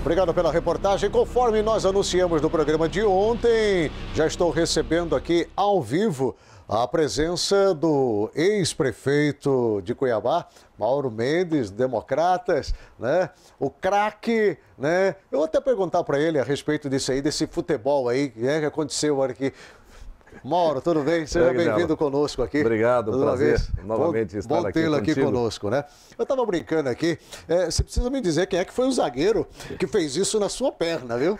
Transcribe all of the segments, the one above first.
Obrigado pela reportagem. Conforme nós anunciamos no programa de ontem, já estou recebendo aqui ao vivo a presença do ex-prefeito de Cuiabá, Mauro Mendes, Democratas, né? O craque, né? Eu vou até perguntar para ele a respeito disso aí, desse futebol aí, né, que aconteceu aqui. Mauro, tudo bem? Seja bem-vindo conosco aqui. Obrigado, prazer novamente estar aqui tê-lo aqui conosco, né? Eu estava brincando aqui, você precisa me dizer quem é que foi o zagueiro que fez isso na sua perna, viu?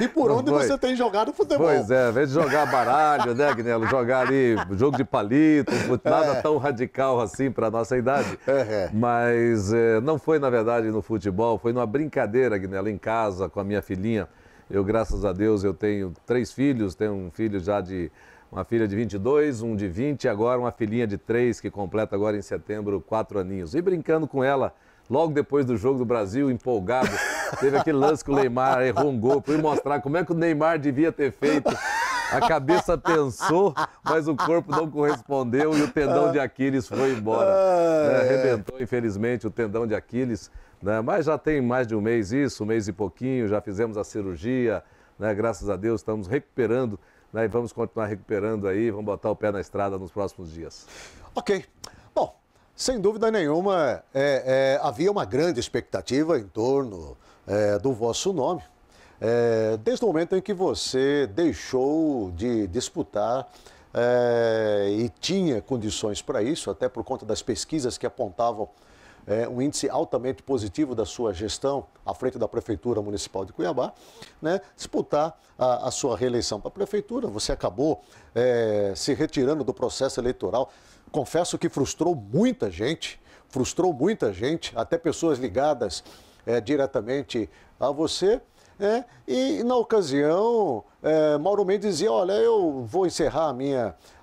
E por onde você tem jogado futebol? Pois é, ao invés de jogar baralho, né, Agnello? Jogar ali jogo de palito, nada tão radical assim para a nossa idade. Mas não foi, na verdade, no futebol, foi numa brincadeira, Agnello, em casa, com a minha filhinha. Eu, graças a Deus, eu tenho 3 filhos, tenho um filho uma filha de 22, um de 20 e agora uma filhinha de 3 que completa agora em setembro 4 aninhos. E brincando com ela, logo depois do jogo do Brasil, empolgado, teve aquele lance que o Neymar errou um gol, fui mostrar como é que o Neymar devia ter feito. A cabeça pensou, mas o corpo não correspondeu e o tendão de Aquiles foi embora. Arrebentou, infelizmente, o tendão de Aquiles. Né? Mas já tem mais de um mês um mês e pouquinho, já fizemos a cirurgia, né? Graças a Deus estamos recuperando, né? E vamos continuar recuperando aí, vamos botar o pé na estrada nos próximos dias. Ok. Bom, sem dúvida nenhuma, havia uma grande expectativa em torno do vosso nome, desde o momento em que você deixou de disputar e tinha condições para isso, até por conta das pesquisas que apontavam um índice altamente positivo da sua gestão à frente da Prefeitura Municipal de Cuiabá, né, disputar a sua reeleição para a Prefeitura. Você acabou se retirando do processo eleitoral. Confesso que frustrou muita gente, até pessoas ligadas diretamente a você. E na ocasião, Mauro Mendes dizia, olha, eu vou encerrar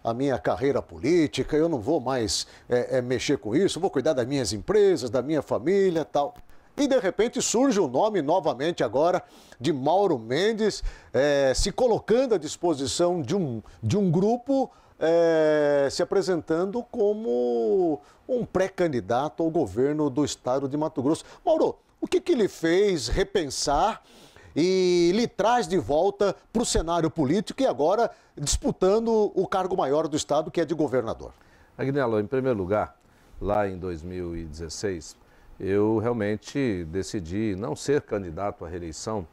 a minha carreira política, eu não vou mais mexer com isso, vou cuidar das minhas empresas, da minha família e tal. E de repente surge o nome novamente agora de Mauro Mendes, se colocando à disposição de um grupo, se apresentando como um pré-candidato ao governo do estado de Mato Grosso. Mauro, o que lhe fez repensar e lhe traz de volta para o cenário político e agora disputando o cargo maior do estado, que é de governador? Agnello, em primeiro lugar, lá em 2016, eu realmente decidi não ser candidato à reeleição,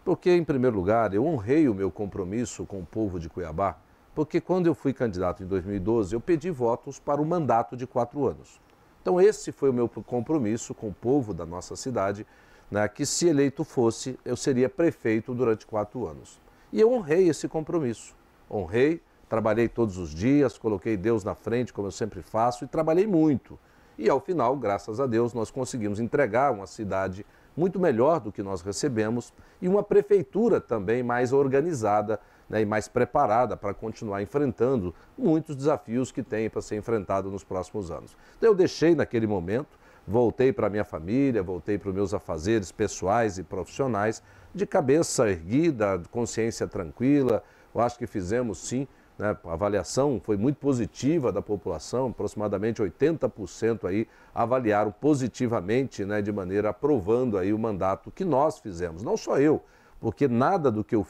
porque, em primeiro lugar, eu honrei o meu compromisso com o povo de Cuiabá, porque quando eu fui candidato em 2012, eu pedi votos para o mandato de 4 anos. Então, esse foi o meu compromisso com o povo da nossa cidade, né, que se eleito fosse, eu seria prefeito durante 4 anos. E eu honrei esse compromisso. Honrei, trabalhei todos os dias, coloquei Deus na frente, como eu sempre faço, e trabalhei muito. E ao final, graças a Deus, nós conseguimos entregar uma cidade muito melhor do que nós recebemos e uma prefeitura também mais organizada, né, e mais preparada para continuar enfrentando muitos desafios que tem para ser enfrentado nos próximos anos. Então eu deixei naquele momento, voltei para a minha família, voltei para os meus afazeres pessoais e profissionais, de cabeça erguida, consciência tranquila. Eu acho que fizemos sim, né, a avaliação foi muito positiva da população, aproximadamente 80% aí avaliaram positivamente, né, de maneira aprovando aí o mandato que nós fizemos. Não só eu, porque nada do que eu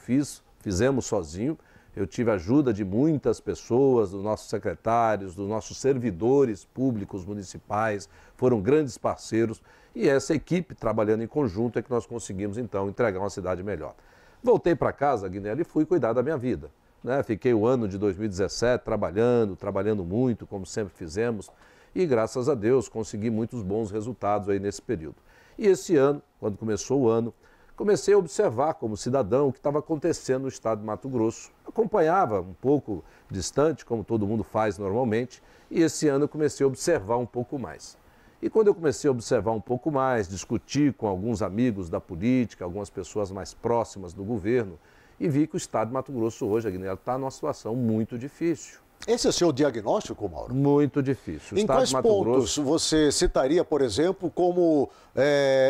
fizemos sozinho. Eu tive a ajuda de muitas pessoas, dos nossos secretários, dos nossos servidores públicos municipais, foram grandes parceiros e essa equipe trabalhando em conjunto é que nós conseguimos então entregar uma cidade melhor. Voltei para casa, Agnello, e fui cuidar da minha vida, né? Fiquei o ano de 2017 trabalhando muito, como sempre fizemos, e graças a Deus consegui muitos bons resultados aí nesse período. E esse ano, quando começou o ano, comecei a observar como cidadão o que estava acontecendo no estado de Mato Grosso. Acompanhava um pouco distante, como todo mundo faz normalmente, e esse ano eu comecei a observar um pouco mais. E quando eu comecei a observar um pouco mais, discutir com alguns amigos da política, algumas pessoas mais próximas do governo, e vi que o estado de Mato Grosso hoje, Agnello, está numa situação muito difícil. Esse é o seu diagnóstico, Mauro? Muito difícil. Em quais pontos você citaria, por exemplo, como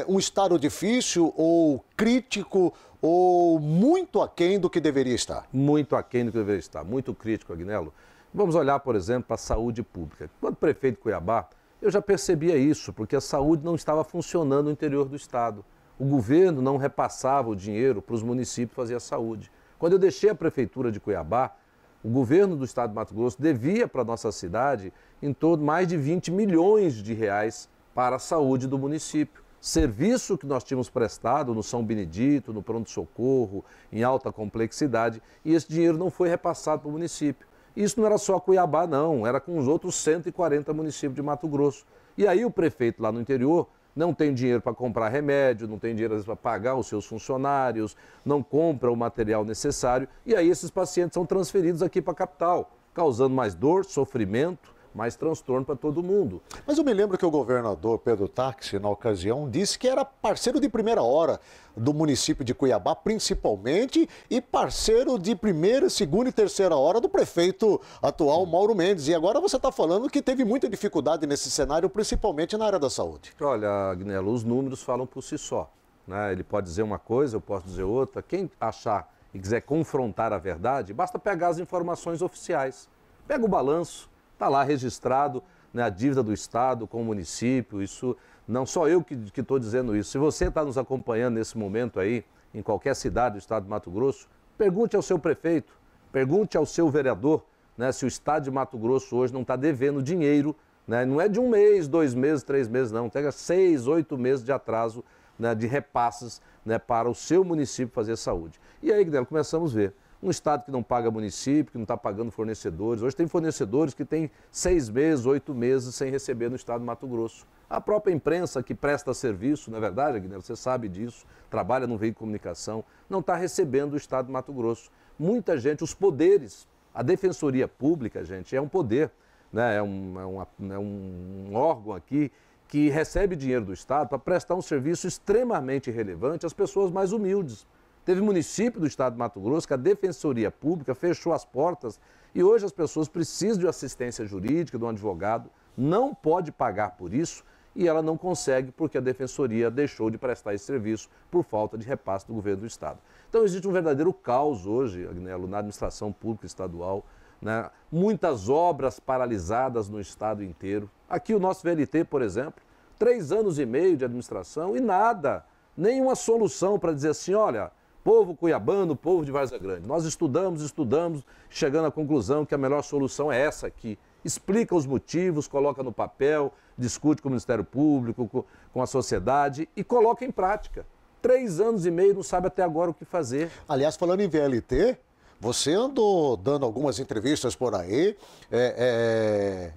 um estado difícil ou crítico ou muito aquém do que deveria estar? Muito aquém do que deveria estar, muito crítico, Agnello. Vamos olhar, por exemplo, para a saúde pública. Quando prefeito de Cuiabá, eu já percebia isso, porque a saúde não estava funcionando no interior do estado. o governo não repassava o dinheiro para os municípios fazer a saúde. Quando eu deixei a prefeitura de Cuiabá, o governo do estado de Mato Grosso devia para a nossa cidade em torno de mais de 20 milhões de reais para a saúde do município. Serviço que nós tínhamos prestado no São Benedito, no pronto-socorro, em alta complexidade, e esse dinheiro não foi repassado para o município. Isso não era só Cuiabá, não, era com os outros 140 municípios de Mato Grosso. E aí o prefeito lá no interior não tem dinheiro para comprar remédio, não tem dinheiro para pagar os seus funcionários, não compra o material necessário, e aí esses pacientes são transferidos aqui para a capital, causando mais dor, sofrimento, mais transtorno para todo mundo. Mas eu me lembro que o governador Pedro Táxi, na ocasião, disse que era parceiro de primeira hora do município de Cuiabá, principalmente, e parceiro de primeira, segunda e terceira hora do prefeito atual, Mauro Mendes. E agora você está falando que teve muita dificuldade nesse cenário, principalmente na área da saúde. Olha, Agnello, os números falam por si só, né? Ele pode dizer uma coisa, eu posso dizer outra. Quem achar e quiser confrontar a verdade, basta pegar as informações oficiais. Pega o balanço. Está lá registrado, né, a dívida do Estado com o município, isso não só eu que estou dizendo isso. Se você está nos acompanhando nesse momento aí, em qualquer cidade do estado de Mato Grosso, pergunte ao seu prefeito, pergunte ao seu vereador, né, se o estado de Mato Grosso hoje não está devendo dinheiro, né, não é de 1 mês, 2 meses, 3 meses, não, pega 6, 8 meses de atraso, né, de repasses, né, para o seu município fazer saúde. E aí, Guilherme, começamos a ver. Um estado que não paga município, que não está pagando fornecedores. Hoje tem fornecedores que têm 6 meses, 8 meses sem receber no estado de Mato Grosso. A própria imprensa que presta serviço, não é verdade, Guilherme? Você sabe disso, trabalha no veículo de comunicação, não está recebendo do estado de Mato Grosso. Muita gente, os poderes, a defensoria pública, gente, é um poder, né? É um órgão aqui que recebe dinheiro do estado para prestar um serviço extremamente relevante às pessoas mais humildes. Teve município do estado de Mato Grosso que a Defensoria Pública fechou as portas e hoje as pessoas precisam de assistência jurídica, de um advogado, não pode pagar por isso e ela não consegue porque a Defensoria deixou de prestar esse serviço por falta de repasse do governo do estado. Então existe um verdadeiro caos hoje, Agnello, na administração pública estadual, né? Muitas obras paralisadas no estado inteiro. Aqui o nosso VLT, por exemplo, 3 anos e meio de administração e nada, nenhuma solução para dizer assim, olha, povo cuiabano, povo de Várzea Grande, nós estudamos, chegando à conclusão que a melhor solução é essa aqui. Explica os motivos, coloca no papel, discute com o Ministério Público, com a sociedade e coloca em prática. 3 anos e meio, não sabe até agora o que fazer. Aliás, falando em VLT, você andou dando algumas entrevistas por aí,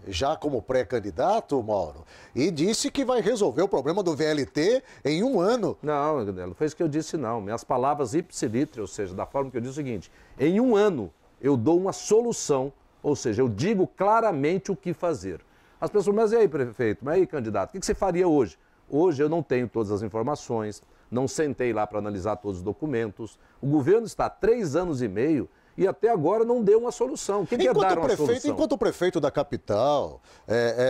já como pré-candidato, Mauro, e disse que vai resolver o problema do VLT em 1 ano. Não, não foi isso que eu disse, não. Minhas palavras ipsilítere, ou seja, da forma que eu disse o seguinte, em 1 ano eu dou uma solução, ou seja, eu digo claramente o que fazer. As pessoas, mas e aí, prefeito, mas e aí, candidato, o que você faria hoje? Hoje eu não tenho todas as informações, não sentei lá para analisar todos os documentos. O governo está há 3 anos e meio e até agora não deu uma solução. Quem quer dar uma solução? Enquanto prefeito da capital,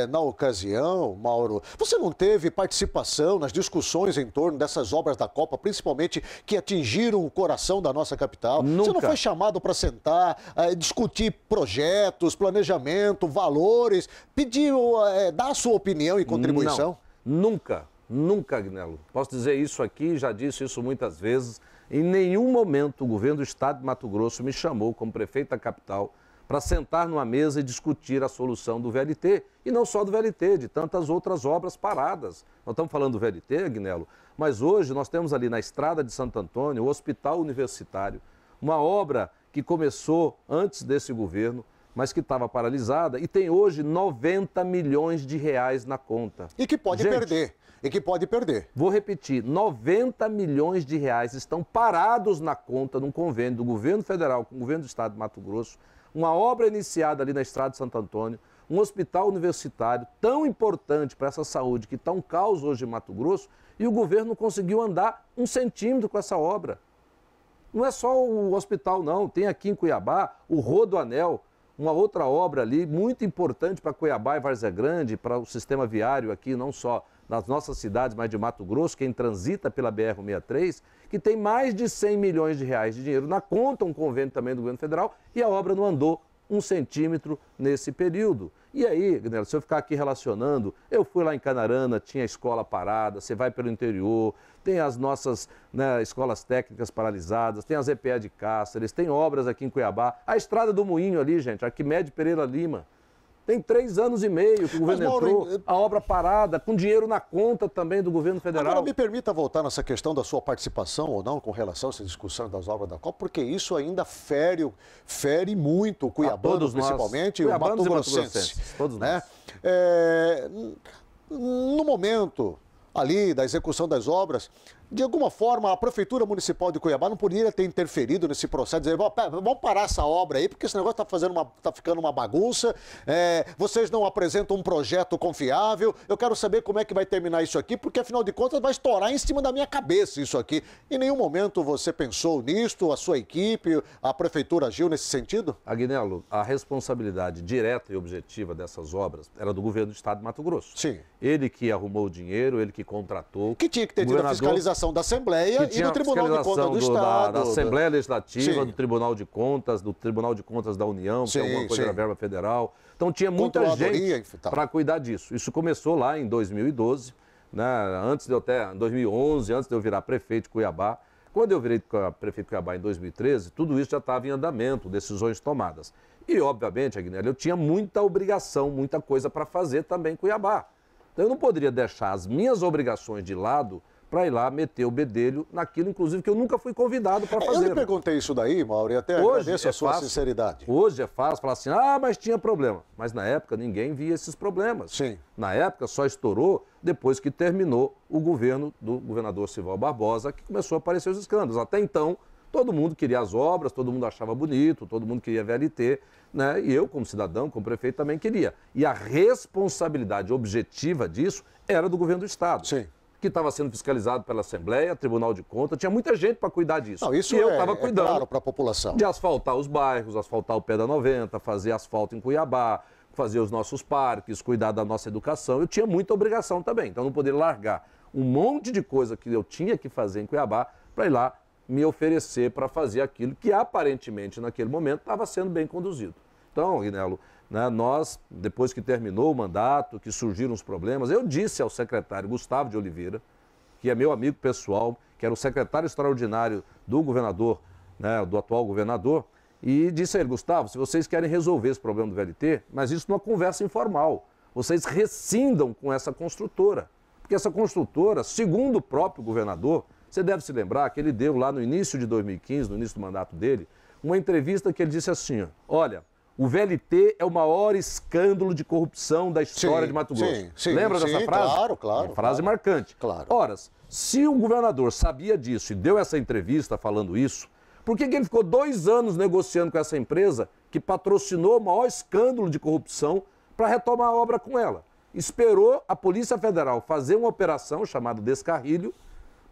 na ocasião, Mauro, você não teve participação nas discussões em torno dessas obras da Copa, principalmente que atingiram o coração da nossa capital? Nunca. Você não foi chamado para sentar, discutir projetos, planejamento, valores, pedir, dar a sua opinião e contribuição? Não, nunca. Nunca, Agnello. Posso dizer isso aqui, já disse isso muitas vezes. Em nenhum momento o governo do estado de Mato Grosso me chamou como prefeito da capital para sentar numa mesa e discutir a solução do VLT. E não só do VLT, de tantas outras obras paradas. Nós estamos falando do VLT, Agnello, mas hoje nós temos ali na estrada de Santo Antônio o Hospital Universitário, uma obra que começou antes desse governo, mas que estava paralisada e tem hoje 90 milhões de reais na conta. E que pode perder. Vou repetir, 90 milhões de reais estão parados na conta num convênio do governo federal com o governo do estado de Mato Grosso, uma obra iniciada ali na estrada de Santo Antônio, um hospital universitário tão importante para essa saúde que está um caos hoje em Mato Grosso e o governo não conseguiu andar 1 centímetro com essa obra. Não é só o hospital não, tem aqui em Cuiabá o Rodoanel, uma outra obra ali muito importante para Cuiabá e Várzea Grande, para o sistema viário aqui, não só nas nossas cidades, mas de Mato Grosso, quem transita pela BR-163, que tem mais de 100 milhões de reais de dinheiro na conta, um convênio também do governo federal, e a obra não andou um centímetro nesse período. E aí, Guilherme, se eu ficar aqui relacionando, eu fui lá em Canarana, tinha a escola parada, você vai pelo interior, tem as nossas, né, escolas técnicas paralisadas, tem as EPA de Cáceres, tem obras aqui em Cuiabá, a Estrada do Moinho ali, gente, Arquimedes Pereira Lima. Tem 3 anos e meio que o governo entrou, a obra parada, com dinheiro na conta também do governo federal. Agora, me permita voltar nessa questão da sua participação ou não com relação a essa discussão das obras da Copa, porque isso ainda fere muito o cuiabano, principalmente, o mato-grossense. Todos né? No momento ali da execução das obras, de alguma forma, a Prefeitura Municipal de Cuiabá não poderia ter interferido nesse processo, dizer, vamos parar essa obra aí, porque esse negócio está ficando uma bagunça, vocês não apresentam um projeto confiável, eu quero saber como é que vai terminar isso aqui, porque afinal de contas vai estourar em cima da minha cabeça isso aqui. Em nenhum momento você pensou nisto, a sua equipe, a Prefeitura agiu nesse sentido? Aguinaldo, a responsabilidade direta e objetiva dessas obras era do governo do Estado de Mato Grosso. Sim. Ele que arrumou o dinheiro, ele que contratou. Que tinha que ter tido a fiscalização da Assembleia e do Tribunal de Contas do Estado. Da Assembleia Legislativa, do Tribunal de Contas da União, que é alguma coisa da verba federal. Então tinha muita gente para cuidar disso. Isso começou lá em 2012, né? Antes de eu até, em 2011, antes de eu virar prefeito de Cuiabá. Quando eu virei prefeito de Cuiabá em 2013, tudo isso já estava em andamento, decisões tomadas. E, obviamente, Aguinaldo, eu tinha muita obrigação, muita coisa para fazer também em Cuiabá. Então eu não poderia deixar as minhas obrigações de lado para ir lá meter o bedelho naquilo, inclusive, que eu nunca fui convidado para fazer. Eu lhe perguntei isso daí, Mauro, e até agradeço a sua sinceridade. Hoje é fácil falar assim, mas tinha problema. Mas na época ninguém via esses problemas. Sim. Na época só estourou depois que terminou o governo do governador Sival Barbosa, que começou a aparecer os escândalos. Até então, todo mundo queria as obras, todo mundo achava bonito, todo mundo queria VLT, né? E eu, como cidadão, como prefeito, também queria. E a responsabilidade objetiva disso era do governo do Estado. Sim. Que estava sendo fiscalizado pela Assembleia, Tribunal de Contas, tinha muita gente para cuidar disso. Não, isso e eu estava cuidando claro para a população. De asfaltar os bairros, asfaltar o pé da 90, fazer asfalto em Cuiabá, fazer os nossos parques, cuidar da nossa educação. Eu tinha muita obrigação também, então eu não poderia largar um monte de coisa que eu tinha que fazer em Cuiabá para ir lá me oferecer para fazer aquilo que aparentemente naquele momento estava sendo bem conduzido. Então, Aguinaldo, né, nós, depois que terminou o mandato, que surgiram os problemas, eu disse ao secretário Gustavo de Oliveira, que é meu amigo pessoal, que era o secretário extraordinário do governador, né, do atual governador, e disse a ele, Gustavo, se vocês querem resolver esse problema do VLT, mas isso numa conversa informal, vocês rescindam com essa construtora. Porque essa construtora, segundo o próprio governador, você deve se lembrar que ele deu lá no início de 2015, no início do mandato dele, uma entrevista que ele disse assim, olha, o VLT é o maior escândalo de corrupção da história de Mato Grosso. Sim, lembra dessa frase? Claro. Uma frase marcante. Claro. Ora, se o governador sabia disso e deu essa entrevista falando isso, por que ele ficou 2 anos negociando com essa empresa que patrocinou o maior escândalo de corrupção para retomar a obra com ela? Esperou a Polícia Federal fazer uma operação chamada Descarrilho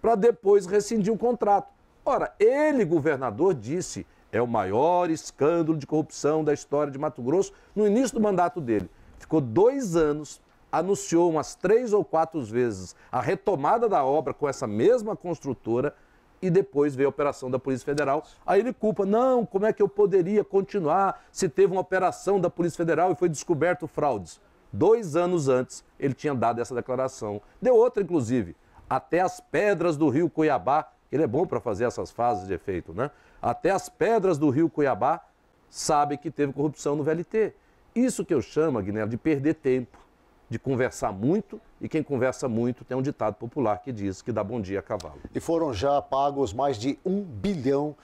para depois rescindir o contrato. Ora, ele, governador, disse... É o maior escândalo de corrupção da história de Mato Grosso no início do mandato dele. Ficou 2 anos, anunciou umas 3 ou 4 vezes a retomada da obra com essa mesma construtora e depois veio a operação da Polícia Federal. Aí ele culpa, não, como é que eu poderia continuar se teve uma operação da Polícia Federal e foi descoberto fraudes? 2 anos antes ele tinha dado essa declaração. Deu outra, inclusive, até as pedras do rio Cuiabá, ele é bom para fazer essas fases de efeito, né? Até as pedras do rio Cuiabá sabem que teve corrupção no VLT. Isso que eu chamo, Aguinaldo, de perder tempo, de conversar muito, e quem conversa muito tem um ditado popular que diz que dá bom dia a cavalo. E foram já pagos mais de R$1 bilhão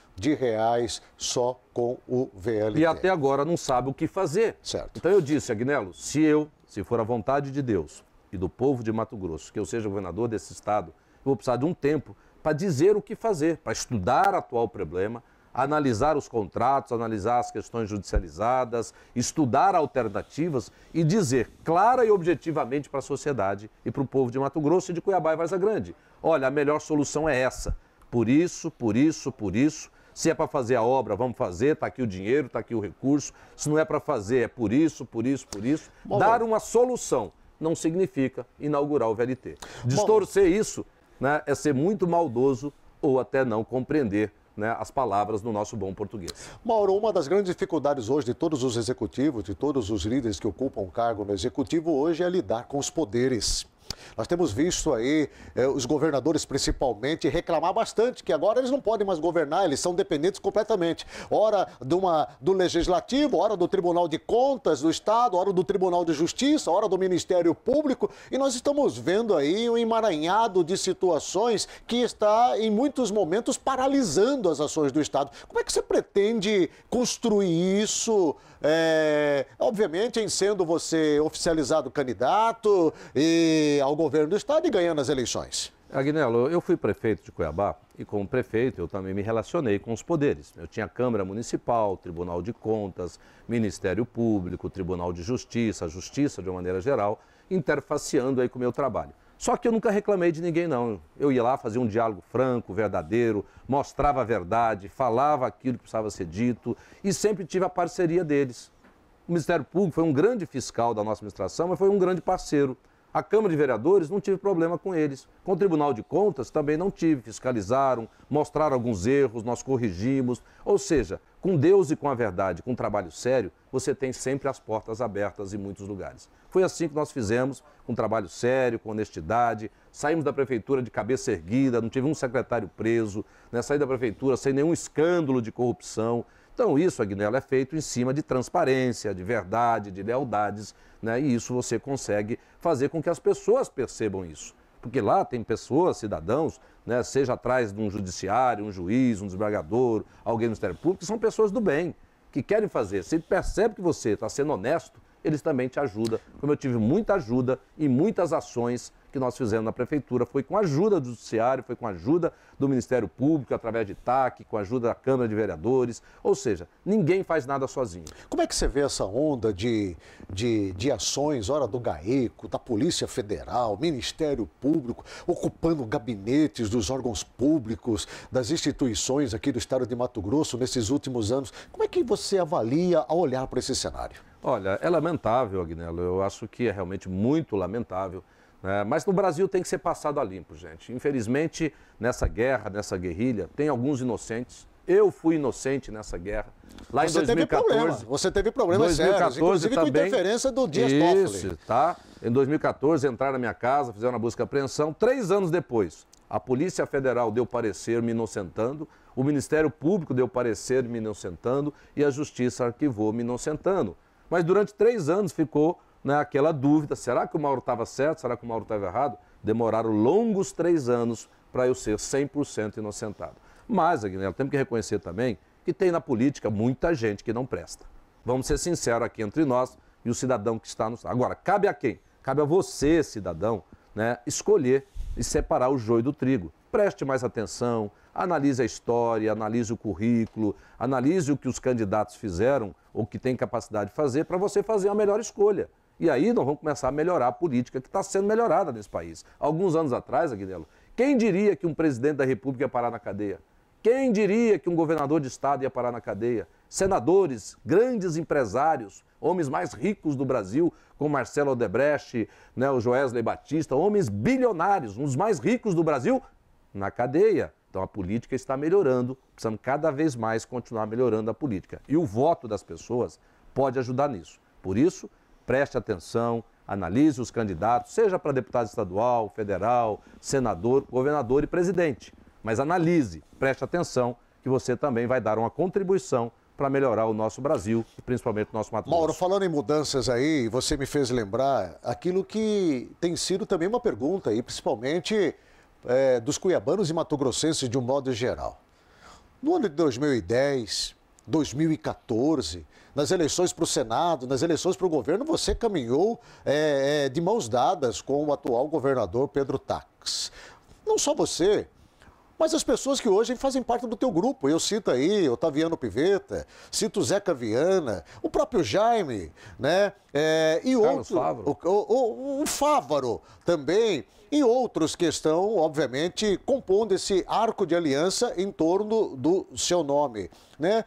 só com o VLT. E até agora não sabe o que fazer. Certo. Então eu disse, Aguinaldo, se for a vontade de Deus e do povo de Mato Grosso, que eu seja governador desse estado, eu vou precisar de um tempo para dizer o que fazer, para estudar o atual problema, analisar os contratos, analisar as questões judicializadas, estudar alternativas e dizer clara e objetivamente para a sociedade e para o povo de Mato Grosso e de Cuiabá e Várzea Grande. Olha, a melhor solução é essa. Por isso. Se é para fazer a obra, vamos fazer, está aqui o dinheiro, está aqui o recurso. Se não é para fazer, é por isso. Bom, dar uma solução não significa inaugurar o VLT. Distorcer isso, né, é ser muito maldoso ou até não compreender né, as palavras no nosso bom português. Mauro, uma das grandes dificuldades hoje de todos os executivos, de todos os líderes que ocupam um cargo no executivo hoje é lidar com os poderes. Nós temos visto aí os governadores, principalmente, reclamar bastante que agora eles não podem mais governar, eles são dependentes completamente. Ora do Legislativo, ora do Tribunal de Contas do Estado, ora do Tribunal de Justiça, ora do Ministério Público. E nós estamos vendo aí um emaranhado de situações que está, em muitos momentos, paralisando as ações do Estado. Como é que você pretende construir isso? Obviamente, em sendo você oficializado candidato ao governo do Estado e ganhando as eleições. Agnello, eu fui prefeito de Cuiabá e como prefeito eu também me relacionei com os poderes. Eu tinha Câmara Municipal, Tribunal de Contas, Ministério Público, Tribunal de Justiça, Justiça de uma maneira geral, interfaceando aí com o meu trabalho. Só que eu nunca reclamei de ninguém, não. Eu ia lá, fazia um diálogo franco, verdadeiro, mostrava a verdade, falava aquilo que precisava ser dito e sempre tive a parceria deles. O Ministério Público foi um grande fiscal da nossa administração, mas foi um grande parceiro. A Câmara de Vereadores não tive problema com eles. Com o Tribunal de Contas também não tive. Fiscalizaram, mostraram alguns erros, nós corrigimos. Ou seja, com Deus e com a verdade, com um trabalho sério, você tem sempre as portas abertas em muitos lugares. Foi assim que nós fizemos, com um trabalho sério, com honestidade. Saímos da prefeitura de cabeça erguida, não tive um secretário preso, né? Saí da prefeitura sem nenhum escândalo de corrupção. Então isso, Agnello, é feito em cima de transparência, de verdade, de lealdades, né? E isso você consegue fazer com que as pessoas percebam isso. Porque lá tem pessoas, cidadãos, né? Seja atrás de um judiciário, um juiz, um desembargador, alguém do Ministério Público, que são pessoas do bem, que querem fazer. Se ele percebe que você está sendo honesto, eles também te ajudam. Como eu tive muita ajuda e muitas ações que nós fizemos na prefeitura, foi com a ajuda do judiciário, foi com a ajuda do Ministério Público, através de TAC, com a ajuda da Câmara de Vereadores, ou seja, ninguém faz nada sozinho. Como é que você vê essa onda de ações, ora do GAECO, da Polícia Federal, Ministério Público, ocupando gabinetes dos órgãos públicos, das instituições aqui do estado de Mato Grosso nesses últimos anos? Como é que você avalia ao olhar para esse cenário? Olha, é lamentável, Agnello, eu acho que é realmente muito lamentável. Mas no Brasil tem que ser passado a limpo, gente. Infelizmente, nessa guerra, nessa guerrilha, tem alguns inocentes. Eu fui inocente nessa guerra. Lá você em 2014... Você teve problemas sérios, inclusive também, com interferência do Dias Toffoli. Isso, tá? Em 2014, entraram na minha casa, fizeram uma busca e apreensão. 3 anos depois, a Polícia Federal deu parecer me inocentando, o Ministério Público deu parecer me inocentando e a Justiça arquivou me inocentando. Mas durante 3 anos ficou aquela dúvida, será que o Mauro estava certo, será que o Mauro estava errado? Demoraram longos 3 anos para eu ser 100% inocentado. Mas, Agnello, temos que reconhecer também que tem na política muita gente que não presta. Vamos ser sinceros aqui entre nós e o cidadão que está no... Agora, cabe a quem? Cabe a você, cidadão, né, escolher e separar o joio do trigo. Preste mais atenção, analise a história, analise o currículo, analise o que os candidatos fizeram ou que tem capacidade de fazer para você fazer a melhor escolha. E aí nós vamos começar a melhorar a política que está sendo melhorada nesse país. Alguns anos atrás, Agnello, quem diria que um presidente da República ia parar na cadeia? Quem diria que um governador de estado ia parar na cadeia? Senadores, grandes empresários, homens mais ricos do Brasil, como Marcelo Odebrecht, né, o Joesley Batista, homens bilionários, uns mais ricos do Brasil, na cadeia. Então a política está melhorando, precisamos cada vez mais continuar melhorando a política. E o voto das pessoas pode ajudar nisso. Por isso, preste atenção, analise os candidatos, seja para deputado estadual, federal, senador, governador e presidente. Mas analise, preste atenção, que você também vai dar uma contribuição para melhorar o nosso Brasil e principalmente o nosso Mato Grosso. Mauro, falando em mudanças aí, você me fez lembrar aquilo que tem sido também uma pergunta aí, principalmente dos cuiabanos e mato-grossenses de um modo geral. No ano de 2010, 2014, nas eleições para o Senado, nas eleições para o governo, você caminhou de mãos dadas com o atual governador Pedro Tax. Não só você, mas as pessoas que hoje fazem parte do teu grupo. Eu cito aí Otaviano Pivetta, cito Zeca Viana, o próprio Jaime, né? E Carlos outro, Fávaro. O Fávaro também, e outros que estão, obviamente, compondo esse arco de aliança em torno do seu nome, né?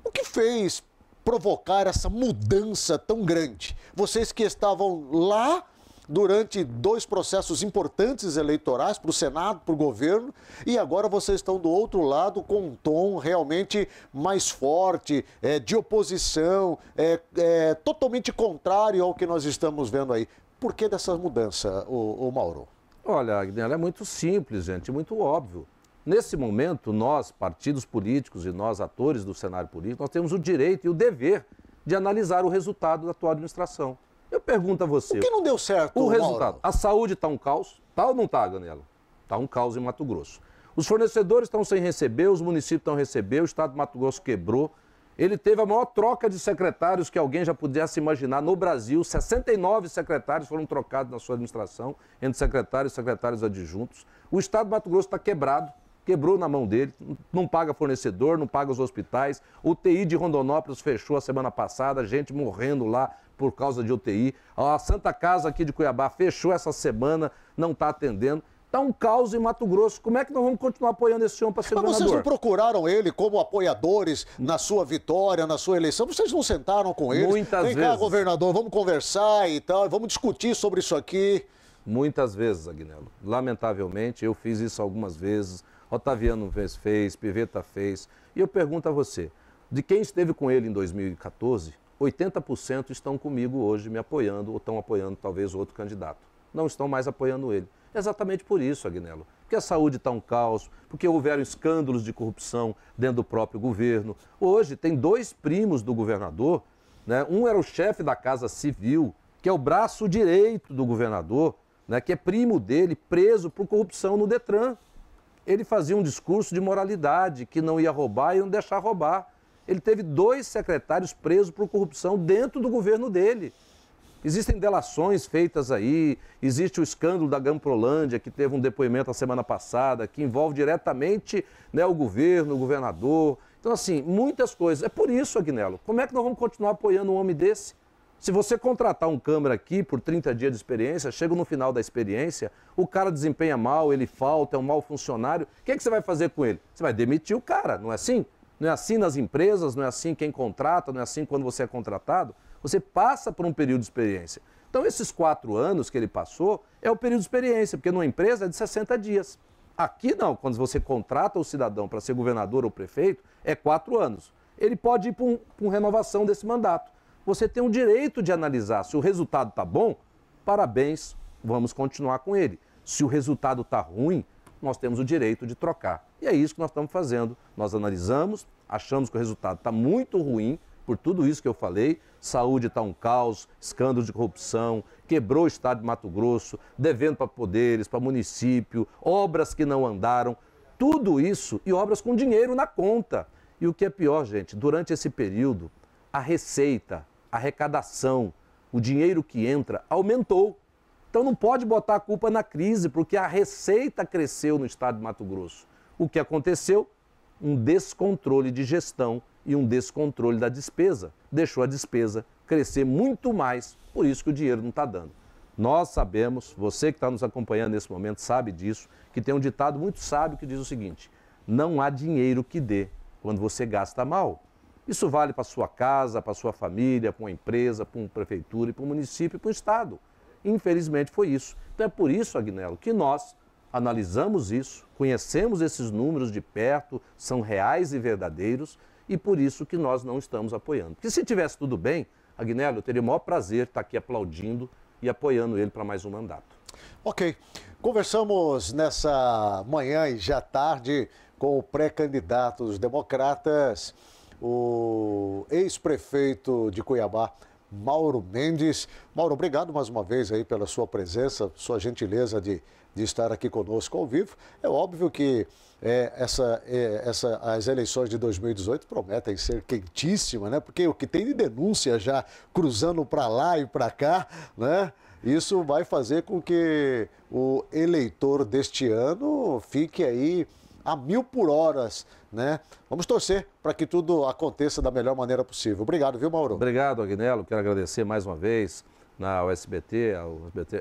O que fez provocar essa mudança tão grande? Vocês que estavam lá durante 2 processos importantes eleitorais para o Senado, para o governo, e agora vocês estão do outro lado com um tom realmente mais forte, de oposição, totalmente contrário ao que nós estamos vendo aí. Por que dessa mudança, o Mauro? Olha, Agnello, é muito simples, gente, muito óbvio. Nesse momento, nós, partidos políticos e nós, atores do cenário político, nós temos o direito e o dever de analisar o resultado da atual administração. Eu pergunto a você... O que não deu certo, O Mauro? resultado. A saúde está um caos? Está ou não está, Agnello? Está um caos em Mato Grosso. Os fornecedores estão sem receber, os municípios estão recebendo, o estado de Mato Grosso quebrou. Ele teve a maior troca de secretários que alguém já pudesse imaginar no Brasil. 69 secretários foram trocados na sua administração, entre secretários e secretários adjuntos. O estado de Mato Grosso está quebrado, quebrou na mão dele, não paga fornecedor, não paga os hospitais. O UTI de Rondonópolis fechou a semana passada, gente morrendo lá por causa de UTI. A Santa Casa aqui de Cuiabá fechou essa semana, não está atendendo. Está um caos em Mato Grosso. Como é que nós vamos continuar apoiando esse homem para ser governador? Mas vocês não procuraram ele como apoiadores na sua vitória, na sua eleição? Vocês não sentaram com ele? Muitas vezes. Vem cá, governador, vamos conversar e tal, vamos discutir sobre isso aqui. Muitas vezes, Agnello. Lamentavelmente, eu fiz isso algumas vezes. Otaviano fez, Piveta fez. E eu pergunto a você, de quem esteve com ele em 2014, 80% estão comigo hoje me apoiando ou estão apoiando talvez outro candidato. Não estão mais apoiando ele. Exatamente por isso, Agnello. Porque a saúde está um caos, porque houveram escândalos de corrupção dentro do próprio governo. Hoje tem 2 primos do governador, né? Um era o chefe da Casa Civil, que é o braço direito do governador, né? Que é primo dele, preso por corrupção no Detran. Ele fazia um discurso de moralidade, que não ia roubar e não deixar roubar. Ele teve 2 secretários presos por corrupção dentro do governo dele. Existem delações feitas aí, existe o escândalo da Gamprolândia, que teve um depoimento a semana passada, que envolve diretamente, né, o governo, o governador. Então, assim, muitas coisas. É por isso, Agnello, como é que nós vamos continuar apoiando um homem desse? Se você contratar um câmara aqui por 30 dias de experiência, chega no final da experiência, o cara desempenha mal, ele falta, é um mau funcionário, o que você vai fazer com ele? Você vai demitir o cara, não é assim? Não é assim nas empresas, não é assim quem contrata, não é assim quando você é contratado? Você passa por um período de experiência. Então, esses 4 anos que ele passou é o período de experiência, porque numa empresa é de 60 dias. Aqui não, quando você contrata o cidadão para ser governador ou prefeito, é 4 anos. Ele pode ir para uma renovação desse mandato. Você tem o direito de analisar se o resultado está bom, parabéns, vamos continuar com ele. Se o resultado está ruim, nós temos o direito de trocar. E é isso que nós estamos fazendo. Nós analisamos, achamos que o resultado está muito ruim, por tudo isso que eu falei, saúde está um caos, escândalo de corrupção, quebrou o estado de Mato Grosso, devendo para poderes, para município, obras que não andaram, tudo isso e obras com dinheiro na conta. E o que é pior, gente, durante esse período, a receita, a arrecadação, o dinheiro que entra aumentou. Então não pode botar a culpa na crise, porque a receita cresceu no estado de Mato Grosso. O que aconteceu? Um descontrole de gestão e um descontrole da despesa. Deixou a despesa crescer muito mais, por isso que o dinheiro não está dando. Nós sabemos, você que está nos acompanhando nesse momento sabe disso, que tem um ditado muito sábio que diz o seguinte: não há dinheiro que dê quando você gasta mal. Isso vale para a sua casa, para a sua família, para uma empresa, para uma prefeitura, para um município, para um estado. Infelizmente foi isso. Então é por isso, Agnello, que nós analisamos isso, conhecemos esses números de perto, são reais e verdadeiros, e por isso que nós não estamos apoiando. Porque se tivesse tudo bem, Agnello, eu teria o maior prazer de estar aqui aplaudindo e apoiando ele para mais um mandato. Ok. Conversamos nessa manhã e já tarde com o pré-candidato dos democratas, o ex-prefeito de Cuiabá, Mauro Mendes. Mauro, obrigado mais uma vez aí pela sua presença, sua gentileza de estar aqui conosco ao vivo. É óbvio que as eleições de 2018 prometem ser quentíssimas, né? Porque o que tem de denúncia já cruzando para lá e para cá, né? Isso vai fazer com que o eleitor deste ano fique aí a 1000 por hora, né? Vamos torcer para que tudo aconteça da melhor maneira possível. Obrigado, viu, Mauro? Obrigado, Agnello. Quero agradecer mais uma vez ao SBT,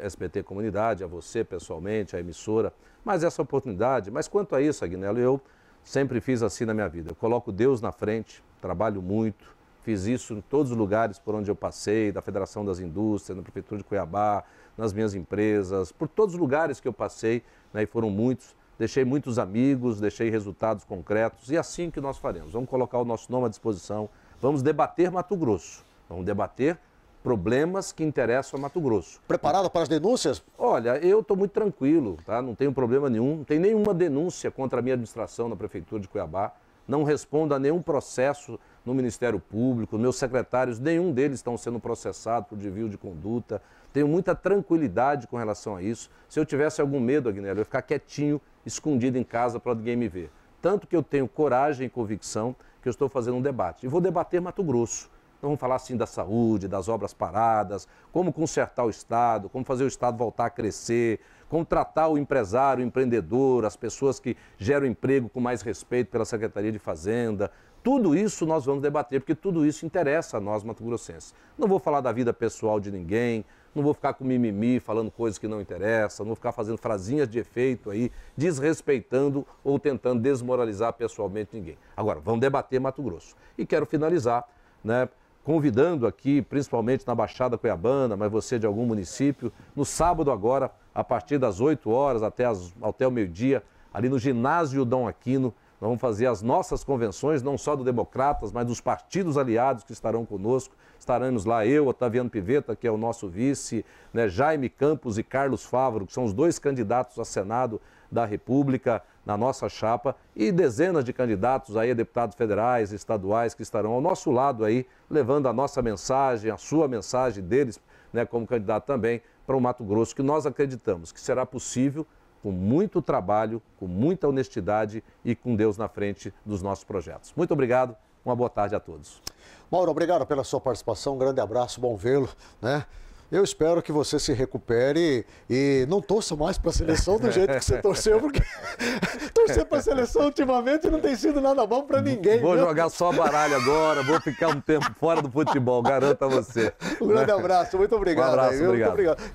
SBT Comunidade, a você pessoalmente, a emissora, mas essa oportunidade. Mas quanto a isso, Agnello, eu sempre fiz assim na minha vida. Eu coloco Deus na frente, trabalho muito, fiz isso em todos os lugares por onde eu passei, da Federação das Indústrias, na Prefeitura de Cuiabá, nas minhas empresas, por todos os lugares que eu passei, né, e foram muitos. Deixei muitos amigos, deixei resultados concretos e assim que nós faremos. Vamos colocar o nosso nome à disposição, vamos debater Mato Grosso, vamos debater problemas que interessam a Mato Grosso. Preparado para as denúncias? Olha, eu estou muito tranquilo, tá? Não tenho problema nenhum, não tem nenhuma denúncia contra a minha administração na Prefeitura de Cuiabá, não respondo a nenhum processo no Ministério Público, meus secretários, nenhum deles estão sendo processados por desvio de conduta. Tenho muita tranquilidade com relação a isso. Se eu tivesse algum medo, Agnello, eu ia ficar quietinho, escondido em casa para ninguém me ver. Tanto que eu tenho coragem e convicção que eu estou fazendo um debate. E vou debater Mato Grosso. Então vamos falar assim da saúde, das obras paradas, como consertar o Estado, como fazer o Estado voltar a crescer, como tratar o empresário, o empreendedor, as pessoas que geram emprego com mais respeito pela Secretaria de Fazenda. Tudo isso nós vamos debater, porque tudo isso interessa a nós, mato-grossenses. Não vou falar da vida pessoal de ninguém, não vou ficar com mimimi, falando coisas que não interessam, não vou ficar fazendo frasinhas de efeito aí, desrespeitando ou tentando desmoralizar pessoalmente ninguém. Agora, vamos debater Mato Grosso. E quero finalizar, né, convidando aqui, principalmente na Baixada Cuiabana, mas você de algum município, no sábado agora, a partir das 8 horas até o meio-dia, ali no ginásio Dom Aquino, nós vamos fazer as nossas convenções, não só do Democratas, mas dos partidos aliados que estarão conosco. Estaremos lá eu, Otaviano Pivetta, que é o nosso vice, né, Jaime Campos e Carlos Fávaro, que são os dois candidatos a Senado da República na nossa chapa, e dezenas de candidatos aí, deputados federais, estaduais, que estarão ao nosso lado aí, levando a nossa mensagem, a sua mensagem deles, né, como candidato também, para o Mato Grosso, que nós acreditamos que será possível com muito trabalho, com muita honestidade e com Deus na frente dos nossos projetos. Muito obrigado, uma boa tarde a todos. Mauro, obrigado pela sua participação, um grande abraço, bom vê-lo, né? Eu espero que você se recupere e não torça mais para a seleção do jeito que você torceu, porque torcer para a seleção ultimamente não tem sido nada bom para ninguém. Vou jogar só baralho agora, vou ficar um tempo fora do futebol, garanto a você. Um grande abraço, muito obrigado. Um abraço, obrigado. Muito obrigado.